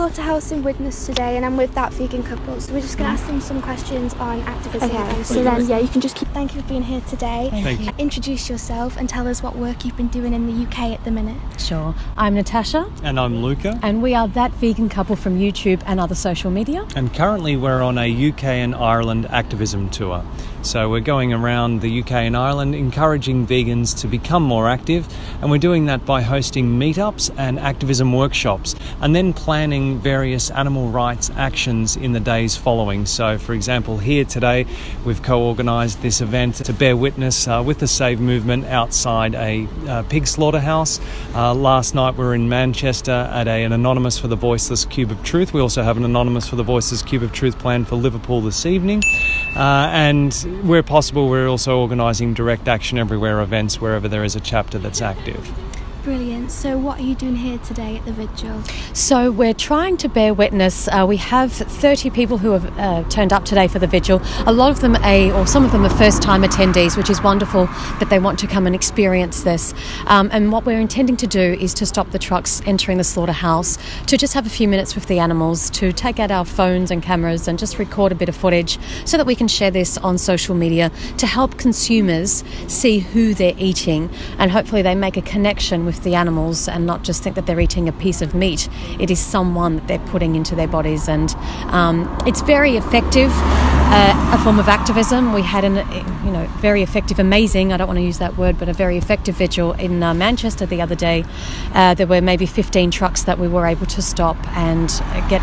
Slaughterhouse in Widnes today, and I'm with that vegan couple, so we're just going to ask them some questions on activism. Okay, so then, yeah, you can just keep... Thank you for being here today. Thank you. Introduce yourself and tell us what work you've been doing in the UK at the minute. Sure. I'm Natasha. And I'm Luca. And we are That Vegan Couple from YouTube and other social media. And currently we're on a UK and Ireland activism tour. So we're going around the UK and Ireland encouraging vegans to become more active, and we're doing that by hosting meetups and activism workshops, and then planning various animal rights actions in the days following. So for example, here today we've co-organised this event to bear witness with the Save movement outside a pig slaughterhouse. Last night we were in Manchester at an Anonymous for the Voiceless Cube of Truth. We also have an Anonymous for the Voiceless Cube of Truth planned for Liverpool this evening. And where possible, we're also organising direct action everywhere events wherever there is a chapter that's active. Brilliant. So what are you doing here today at the vigil? So we're trying to bear witness. We have 30 people who have turned up today for the vigil. A lot of them some of them are first-time attendees, which is wonderful that they want to come and experience this. And what we're intending to do is to stop the trucks entering the slaughterhouse, to just have a few minutes with the animals, to take out our phones and cameras and just record a bit of footage so that we can share this on social media to help consumers see who they're eating, and hopefully they make a connection with the animals and not just think that they're eating a piece of meat. It is someone that they're putting into their bodies, and it's very effective, a form of activism. We had very effective, amazing, I don't want to use that word, but a very effective vigil in Manchester the other day. There were maybe 15 trucks that we were able to stop and get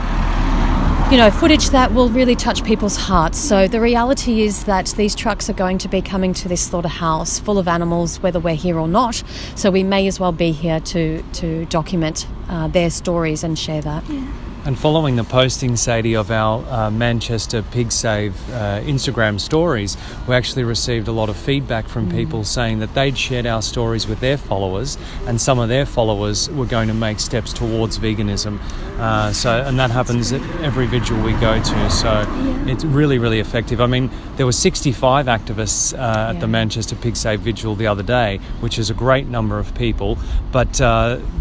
footage that will really touch people's hearts. So the reality is that these trucks are going to be coming to this slaughterhouse full of animals, whether we're here or not. So we may as well be here to document their stories and share that. Yeah. And following the posting, Sadie, of our Manchester Pig Save Instagram stories, we actually received a lot of feedback from people saying that they'd shared our stories with their followers, and some of their followers were going to make steps towards veganism. And that happens at every vigil we go to. So it's really, really effective. I mean, there were 65 activists at the Manchester Pig Save Vigil the other day, which is a great number of people. But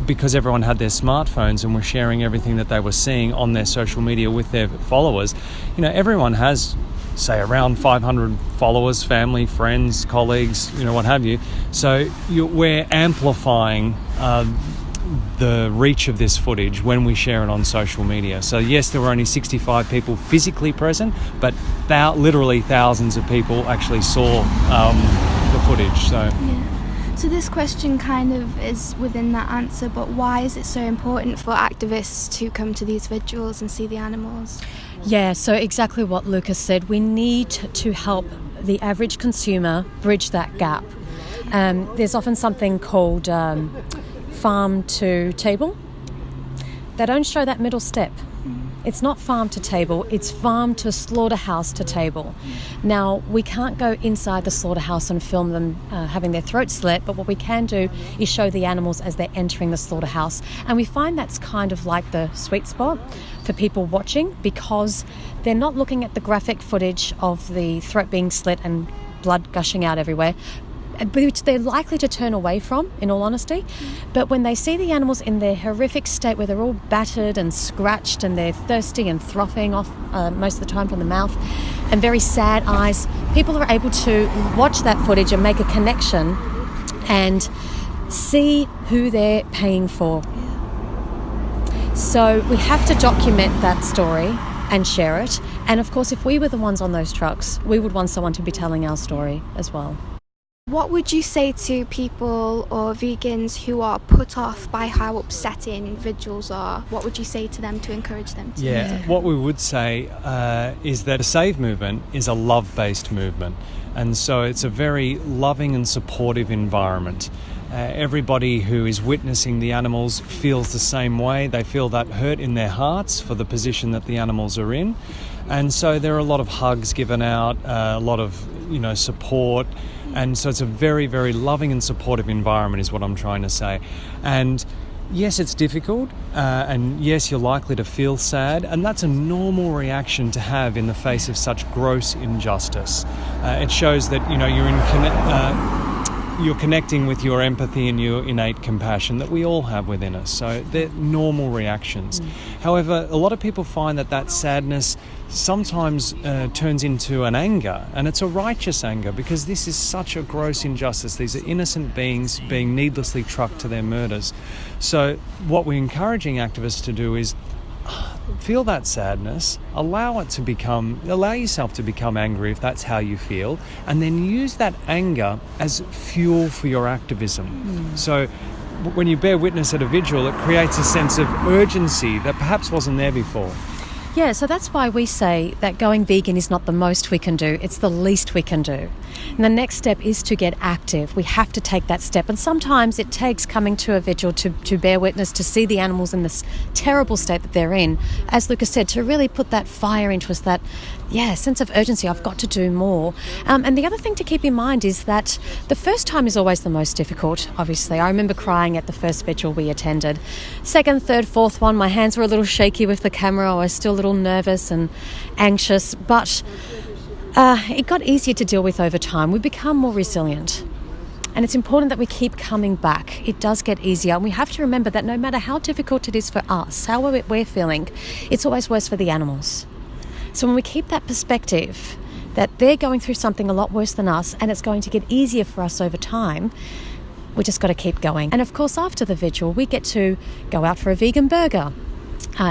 because everyone had their smartphones and were sharing everything that they were seeing on their social media with their followers, everyone has, say, around 500 followers, family, friends, colleagues, what have you. So we're amplifying the reach of this footage when we share it on social media. So yes, there were only 65 people physically present, but literally thousands of people actually saw the footage. So this question kind of is within that answer, but why is it so important for activists to come to these vigils and see the animals? Yeah, so exactly what Lucas said. We need to help the average consumer bridge that gap. There's often something called farm to table. They don't show that middle step. It's not farm to table, it's farm to slaughterhouse to table. Now, we can't go inside the slaughterhouse and film them having their throats slit, but what we can do is show the animals as they're entering the slaughterhouse. And we find that's kind of like the sweet spot for people watching, because they're not looking at the graphic footage of the throat being slit and blood gushing out everywhere, which they're likely to turn away from, in all honesty. But when they see the animals in their horrific state, where they're all battered and scratched and they're thirsty and frothing off most of the time from the mouth, and very sad eyes, people are able to watch that footage and make a connection and see who they're paying for. So we have to document that story and share it. And of course, if we were the ones on those trucks, we would want someone to be telling our story as well. What would you say to people or vegans who are put off by how upsetting vigils are? What would you say to them to encourage them to What we would say is that the Save movement is a love-based movement, and so it's a very loving and supportive environment. Everybody who is witnessing the animals feels the same way. They feel that hurt in their hearts for the position that the animals are in, and so there are a lot of hugs given out, a lot of support. And so it's a very, very loving and supportive environment is what I'm trying to say. And yes, it's difficult, and yes, you're likely to feel sad, and that's a normal reaction to have in the face of such gross injustice. It shows that you're in you're connecting with your empathy and your innate compassion that we all have within us. So they're normal reactions. However, a lot of people find that sadness sometimes turns into an anger, and it's a righteous anger because this is such a gross injustice. These are innocent beings being needlessly trucked to their murders. So what we're encouraging activists to do is feel that sadness, allow yourself to become angry if that's how you feel, and then use that anger as fuel for your activism. So when you bear witness at a vigil, it creates a sense of urgency that perhaps wasn't there before. Yeah, so that's why we say that going vegan is not the most we can do, it's the least we can do. And the next step is to get active. We have to take that step. And sometimes it takes coming to a vigil to bear witness, to see the animals in this terrible state that they're in. As Lucas said, to really put that fire into us, that sense of urgency, I've got to do more. And the other thing to keep in mind is that the first time is always the most difficult, obviously. I remember crying at the first vigil we attended. Second, third, fourth one, my hands were a little shaky with the camera. I was still a little nervous and anxious, but it got easier to deal with over time. We become more resilient. And it's important that we keep coming back. It does get easier. And we have to remember that no matter how difficult it is for us, how we're feeling, it's always worse for the animals. So when we keep that perspective that they're going through something a lot worse than us and it's going to get easier for us over time, we just got to keep going. And of course, after the vigil, we get to go out for a vegan burger,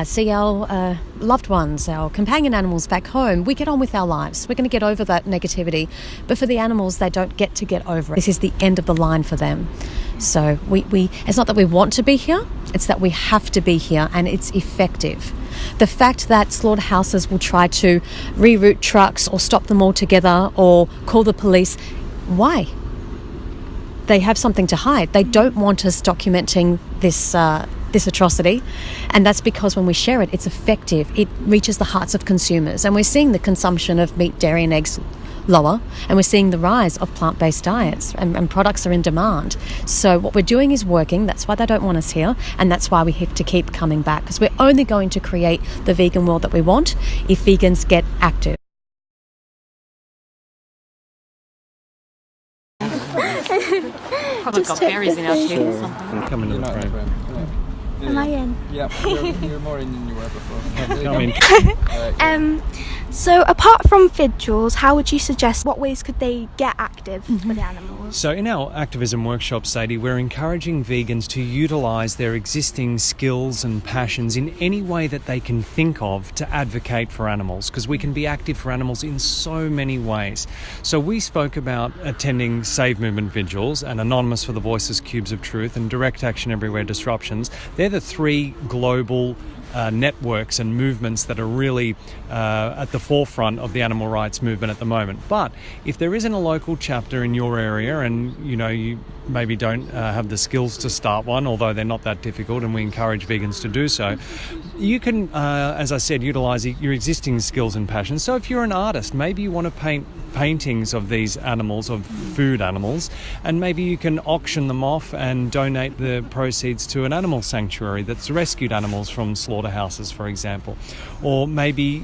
see our loved ones, our companion animals back home. We get on with our lives. We're going to get over that negativity. But for the animals, they don't get to get over it. This is the end of the line for them. So we it's not that we want to be here, it's that we have to be here, and it's effective. The fact that slaughterhouses will try to reroute trucks or stop them altogether or call the police, why? They have something to hide. They don't want us documenting this atrocity, and that's because when we share it, it's effective. It reaches the hearts of consumers, and we're seeing the consumption of meat, dairy and eggs lower, and we're seeing the rise of plant-based diets, and products are in demand. So what we're doing is working. That's why they don't want us here, and that's why we have to keep coming back, because we're only going to create the vegan world that we want if vegans get active. Probably got berries in our teeth or something. Come into the frame. Am I in? Yeah, you're more in than you were before. Come in. So apart from vigils, how would you suggest, what ways could they get active for the animals? So in our activism workshop, Sadie, we're encouraging vegans to utilise their existing skills and passions in any way that they can think of to advocate for animals, because we can be active for animals in so many ways. So we spoke about attending Save Movement vigils and Anonymous for the Voices Cubes of Truth and Direct Action Everywhere Disruptions. They're the three global networks and movements that are really at the forefront of the animal rights movement at the moment. But if there isn't a local chapter in your area, and you maybe don't have the skills to start one, although they're not that difficult and we encourage vegans to do so, you can, as I said, utilise your existing skills and passions. So if you're an artist, maybe you want to paint paintings of these animals, of food animals, and maybe you can auction them off and donate the proceeds to an animal sanctuary that's rescued animals from slaughterhouses, for example. Or maybe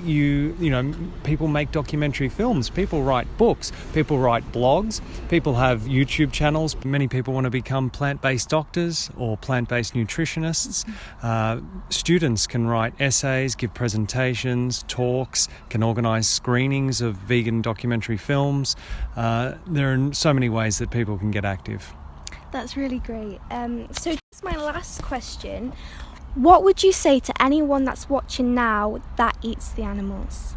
people make documentary films, people write books, people write blogs, people have YouTube channels. Many people want to become plant-based doctors or plant-based nutritionists. Students can write essays, give presentations, talks, can organise screenings of vegan documentary films. There are so many ways that people can get active. That's really great. So just my last question. What would you say to anyone that's watching now that eats the animals?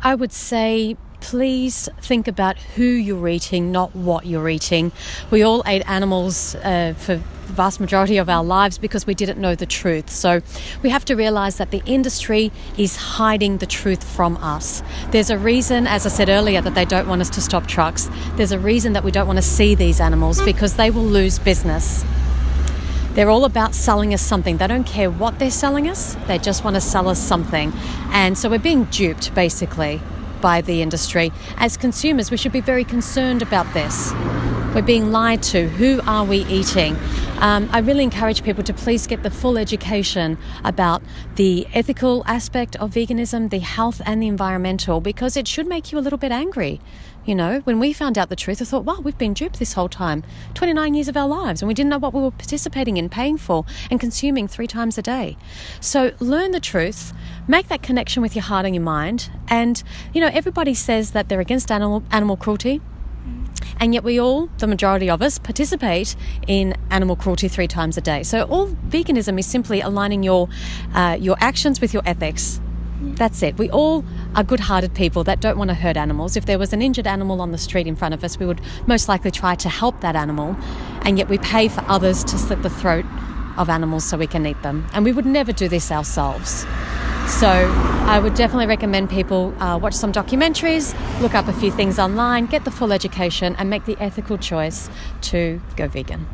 I would say, please think about who you're eating, not what you're eating. We all ate animals for the vast majority of our lives because we didn't know the truth. So we have to realise that the industry is hiding the truth from us. There's a reason, as I said earlier, that they don't want us to stop trucks. There's a reason that we don't want to see these animals, because they will lose business. They're all about selling us something. They don't care what they're selling us. They just want to sell us something. And so we're being duped, basically, by the industry. As consumers, we should be very concerned about this. We're being lied to. Who are we eating? I really encourage people to please get the full education about the ethical aspect of veganism, the health and the environmental, because it should make you a little bit angry. You know, when we found out the truth, I thought, wow, we've been duped this whole time, 29 years of our lives, and we didn't know what we were participating in, paying for, and consuming 3 times a day. So learn the truth, make that connection with your heart and your mind. And, you know, everybody says that they're against animal cruelty, and yet we all, the majority of us, participate in animal cruelty 3 times a day. So all veganism is simply aligning your actions with your ethics. That's it. We all are good-hearted people that don't want to hurt animals. If there was an injured animal on the street in front of us, we would most likely try to help that animal, and yet we pay for others to slit the throat of animals so we can eat them. And we would never do this ourselves. So I would definitely recommend people watch some documentaries, look up a few things online, get the full education, and make the ethical choice to go vegan.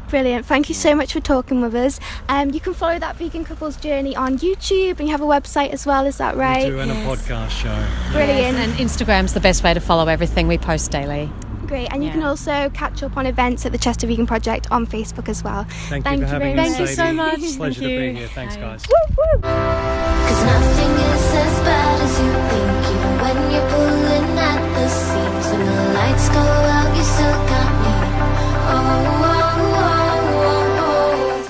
Brilliant. Thank you so much for talking with us. You can follow That Vegan Couple's Journey on YouTube, and you have a website as well, is that right? We do, and a podcast show. Brilliant. Yes, and Instagram's the best way to follow everything we post daily. Great. And you can also catch up on events at the Chester Vegan Project on Facebook as well. Thank you for having very us, much. Thank you so Sadie. much. It's a pleasure Thank to you. be here. Thanks, guys. Woo, woo. 'Cause nothing is as bad as you think, even when you're pulling at